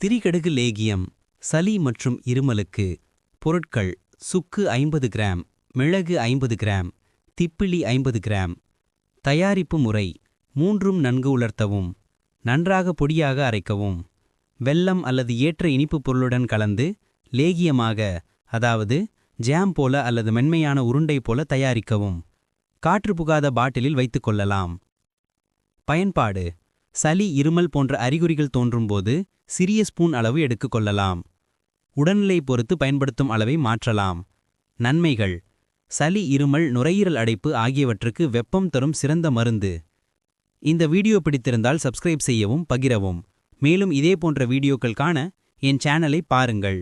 திரிகடுகு லேகியம் சளி மற்றும் இருமலுக்கு. பொருட்கள்: சுக்கு 50 கிராம், மிளகு 50 கிராம், திப்பிலி 50 கிராம். தயாரிப்பு முறை: மூன்றும் நன்கு உலர்த்தவும், நன்றாக பொடியாக அரைக்கவும், வெல்லம் அல்லது ஏற்ற இனிப்புப் பொருளுடன் கலந்து லேகியமாக, அதாவது ஜாம் போல அல்லது மென்மையான உருண்டை போல தயாரிக்கவும். காற்று புகாத பாட்டிலில் வைத்துக் கொள்ளலாம். பயன்பாடு: சளி, இருமல் போன்ற அறிகுறிகள் தோன்றும்போது சிறிய ஸ்பூன் அளவு எடுத்துக் கொள்ளலாம். உடல்நிலை பொறுத்து பயன்படுத்தும் அளவை மாற்றலாம். நன்மைகள்: சளி, இருமல், நுரையீரல் அடைப்பு ஆகியவற்றுக்கு வெப்பம் தரும் சிறந்த மருந்து. இந்த வீடியோ பிடித்திருந்தால் சப்ஸ்கிரைப் செய்யவும், பகிரவும். மேலும் இதே போன்ற வீடியோக்கள் காண என் சேனலை பாருங்கள்.